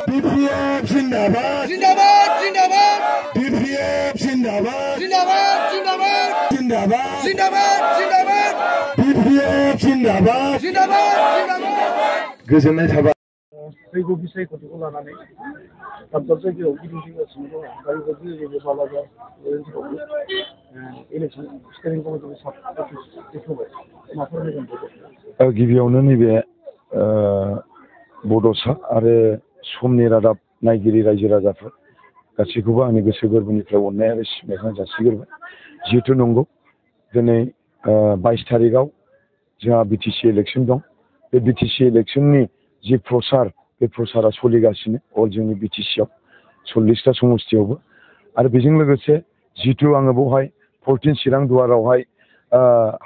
BPF जिंदाबाद जिंदाबाद जिंदाबाद BPF जिंदाबाद जिंदाबाद जिंदाबाद जिंदाबाद जिंदाबाद जिंदाबाद BPF जिंदाबाद जिंदाबाद जिंदाबाद गोजोननाय थाबाय फैगौ बिसायख'थिखौ लानानै दाब दाब जायगायाव गिदिंथिंगासिनो दङ दा बेबायदि नैबे बालागाव ओनसोलावबो इलेक्सन स्टेरिं कमिटिनि साफोरबाय माफोर होगोन गिबियावनो नैबे बड'सा आरो समनि रादाब नायगिरि रायजो राजाफोर गासैखौबो आंनि गोसो गोरबोनिफ्राय अननाय आरो सिबिनायखौ जासिग्रोबाय जिहेतु नंगौ दिनै 22 तारिखआव जोंहा बिटिसि इलेक्सन दं बे बिटिसि इलेक्सननि जि प्रचार बे प्रचारा सोलिगासिनो अल जोंनि बिटिसिआव 40टा समस्तियावबो आरो बेजों लोगोसे जिहेतु आङो बेवहाय 14 चिरां दुवारावहाय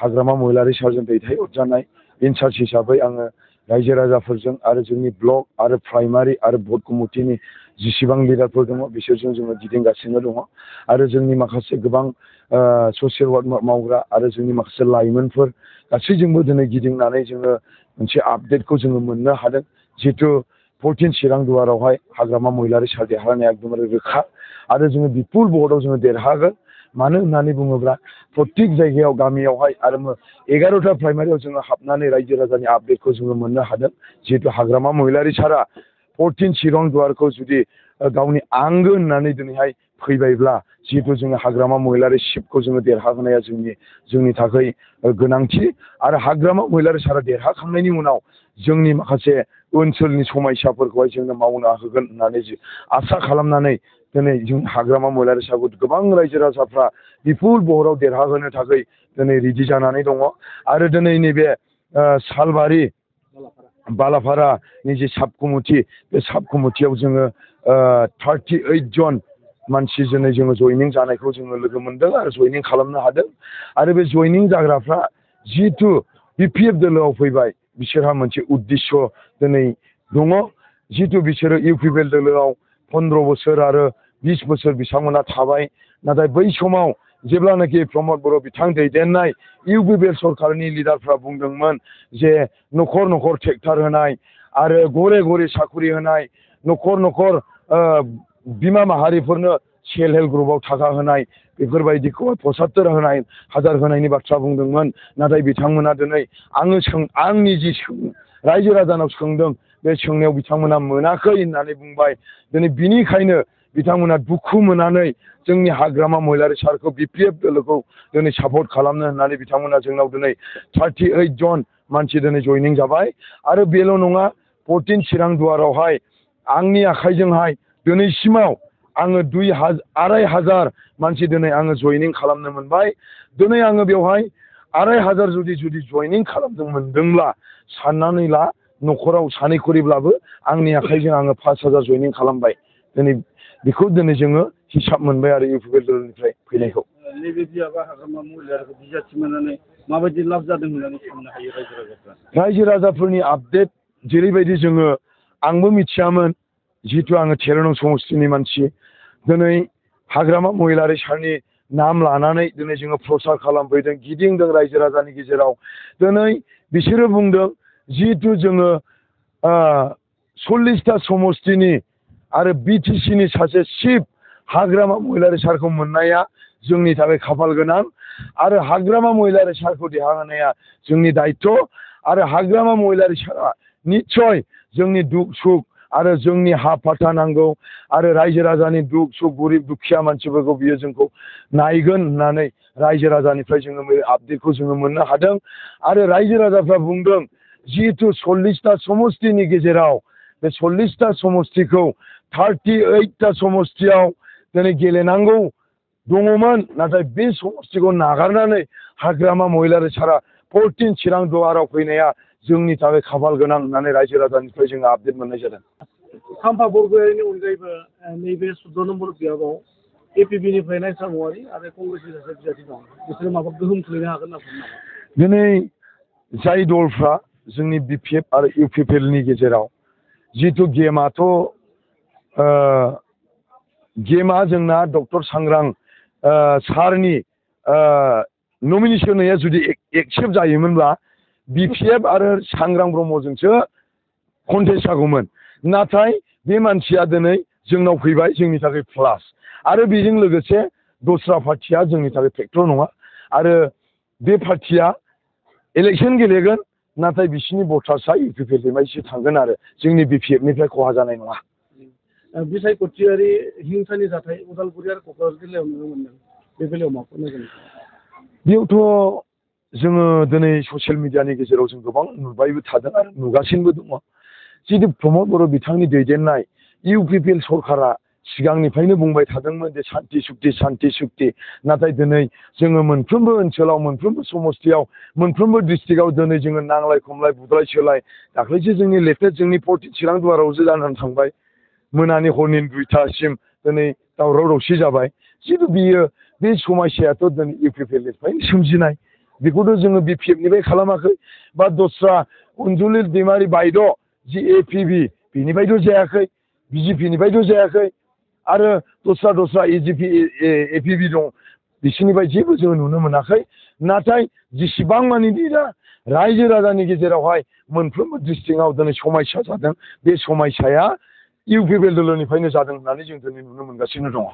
हाग्रामा महिलारि सारजों दैथायहरजानाय इनचार्ज हिसाबै आङो रायजो राजाफोरजों आरो जोंनि ब्लक आरो प्राइमारि आरो भट कमिटिनि जेसेबां लिडारफोर दङ बिसोरजों जोङो गिदिंगासिनो दङ आरो जोंनि माखासे गोबां ससियेल वार्क मावग्रा आरो जोंनि माखासे लाइमोनफोर गासैजोंबो दिनै गिदिंनानै जोङो मोनसे आपडेटखौ जोङो मोननो हादों जिहेतु 14 चिरां दुवारावहाय हाग्रामा महिलारि सार देरहानाया एकदमबारे रोखा आरो जोङो बिपुल भटआव जोङो देरहागोन मानो होननानै बुङोब्ला प्रत्येक जायगायाव गामियावहाय आरो 11टा प्राइमारियाव जोङो हाबनानै रायजो राजानि आपडेटखौ जोङो मोननो हादों जिहेतु हाग्रामा महिलारि सारा 14 चिरां दुवारखौ जुदि गावनि आंगो होननानै दिनैहाय फैबायब्ला जिहेतु जोङो हाग्रामा महिलारि शिबखौ जोङो देरहाहोनाया जोंनि थाखाय गोनांथि आरो हाग्रामा महिलारि सारा देरहाखांनायनि उनाव जोंनि माखासे ओनसोलनि समस्याफोरखौहाय जोंनो मावनो होगोन होननानै आसा खालामनानै दिनै जों हाग्रामा महिलारि सारखौ गोबां रायजो राजाफ्रा बिपुल भटआव देरहाहोनो थाखाय दिनै रेडि जानानै दङ आरो दिनै नैबे सालबारि बालाफारानि जे साब कमिटि बे साब कमिटियाव जोङो 38 जन मानसि दिनै जोङो जयनिं जानायखौ जोङो लोगो मोन्दों आरो जयनिं खालामनो हादों आरो बे जयनिं जाग्राफ्रा जिहेतु बिपिएफ दोलोआव फैबाय बिसोरहा मोनसे उद्देश्य दिनै दङ जिहेतु बिसोरो इउपिपिएल दोलोआव 15 बोसोर आरो 20 बोसोर बिथांमोना थाबाय नाथाय बै समाव जेब्लानाखि प्रमद बर' बिथां दैदेननाय इउपिपिएल सरकारनि लिडारफ्रा बुंदोंमोन जे न'खर न'खर ट्रेक्टर होनाय आरो घरे घरे साखरि होनाय न'खर न'खर बिमा माहारिफोरनो सेल्फ हेल्प ग्रुपआव थाखा होनाय बेफोरबायदिखौ 75,000 होनायनि बाथ्रा बुंदोंमोन नाथाय बिथांमोना दिनै आंनि जि रायजो राजानाव सोंदों बे सोंनायाव बिथांमोना मोनाखै होननानै बुंबाय दिनै बिनिखायनो बिथांमोना दुखु मोननानै जोंनि हाग्रामा महिलारि सारखौ बिपिएफ दोलोखौ दिनै सापर्ट खालामनो होननानै बिथांमोना जोंनाव दिनै 38 जन मानसि दिनै जयनिं जाबाय आरो बेल' नङा 14 चिरां दुवारावहाय आंनि आखाइजोंहाय दिनैसिमाव आङो 2,500 मानसि दिनै आङो जयनिं खालामनो मोनबाय दिनै आङो बेवहाय 2,500 जुदि जयनिं खालामनो मोनदोंब्ला साननानै ला न'खराव सानै खरिब्लाबो आंनि आखाइजों आङो 5,000 जयनिं खालामबाय दिनै बेखौ दिनै जोङो हिसाब मोनबाय आरो इउपिपिएल दोलोनिफ्राय फैनायखौ नैबे बियाबा हाग्रामा महिलारिखौ बिजाथि मोननानै माबायदि लाब जादों होननानै साननो हायो रायजो राजाफ्रा रायजो राजाफोरनि आपडेट जेरैबायदि जोङो आंबो मिथियामोन जिहेतु आङो 13 नं समस्तिनि मानसि दिनै हाग्रामा महिलारि सारनि नाम लानानै दिनै जोङो प्रचार खालामफैदों गिदिंदों रायजो राजानि गेजेराव दिनै बिसोरो बुंदों जिहेतु जोङो 40टा समस्तिनि आरो बिटिसिनि सासे चिफ हाग्रामा महिलारि सारखौ मोननाया जोंनि थाखाय खाफाल गोनां आरो हाग्रामा महिलारि सारखौ देरहाहोनाया जोंनि दायित्व आरो हाग्रामा महिलारि सारा निस्सय जोंनि दुख सुख आरो जोंनि हा फाथा नांगौ आरो रायजो राजानि दुख सुख गरिब दुखिया मानसिफोरखौ बियो जोंखौ नायगोन होननानै रायजो राजानिफ्राय जोङो बे आपडेटखौ जोङो मोननो हादों आरो रायजो राजाफ्रा बुंदों जिहेतु 40टा समस्तिनि गेजेराव बे 40टा समस्तिखौ 38टा समस्तियाव दिनै गेलेनांगौ दङमोन नाथाय बे समस्तिखौ नागारनानै हाग्रामा महिलारि सारा 14 चिरां दुवाराव फैनाया जोंनि थाखाय खाफाल गोनां होननानै रायजो राजानिफ्राय जोङो आपडेट मोननाय जादों खाम्फा बरगयारिनि अनगायैबो नैबे 14 नम्बर बियाबाव एपिबिनिफ्राय नायसा औवारि आरो कंग्रेसनि सासे बिजाथि दं बिसोरो माबा गोहोम खोलैनो हागोन होनना बुंनो नामा दिनै जाय दलफ्रा जोंनि बिपिएफ आरो इउपिपिएलनि गेजेराव जिहेतु गेमा जोंना डक्टर सांग्रां सारनि नमिनेसन होनाया जुदि एक्सेप्ट जायोमोनब्ला बिपिएफ आरो सांग्रां ब्रह्मजोंसो कन्टेस्ट जागौमोन नाथाय बे मानसिया दिनै जोंनाव फैबाय जोंनि थाखाय प्लास आरो बेजों लोगोसे दस्रा पार्टिया जोंनि थाखाय फेक्टर नङा आरो बे पार्टिया इलेक्सन गेलेगोन नाथाय बिसिनि भटार्सआ इउपिपिएलनिफ्रायसो थांगोन आरो जोंनि बिपिएफनिफ्राय खहा जानाय नङा बिसायख'थियारि हिंसानि जाथाय उदालगुरि आरो क'क्राझार जिल्लायाव नुनो मोनदों बे बेलायाव माखौ नोजोर बेयावथ' जोङो दिनै ससियेल मिडियानि गेजेराव जों गोबां नुबायबो थादों आरो नुगासिनोबो दङ जितु प्रमद बर' बिथांनि दैदेननाय इउपिपिएल सरकारा सिगांनिफ्रायनो बुंबाय थादोंमोन जे सान्ति सुक्ति नाथाय दिनै जोङो मोनफ्रोमबो ओनसोलाव मोनफ्रोमबो समस्तियाव मोनफ्रोमबो डिस्ट्रिक्टआव दिनै जोङो नांलाय खमलाय बुलाय सोलाय दाख्लैसो जोंनि लेटेस्ट जोंनि 14 चिरां दुवारावसो जानानै थांबाय मोनानि हरनि 2टासिम दिनै दावराव दावसि जाबाय जितु बियो बे समस्यायाथ' दिनै इउपिपिएलनिफ्रायनो सोमजिनाय बेखौथ' जोङो बिपिएफनिफ्राय खालामाखै बा दस्रा अनजुलि दैमारि बायद' जि एपिबि बिनिफ्रायथ' जायाखै बिजेपिनिफ्रायथ' जायाखै आरो दस्रा एपिबि दं बिसोरनिफ्राय जेबो जोङो नुनो मोनाखै नाथाय जेसेबां मानि दा रायजो राजानि गेजेरावहाय मोनफ्रोमबो डिस्ट्रिक्टआव दिनै समस्या जादों बे समस्याया इउपिपिएल दोलोनिफ्रायनो जादों होननानै जों दिनै नुनो मोनगासिनो दङ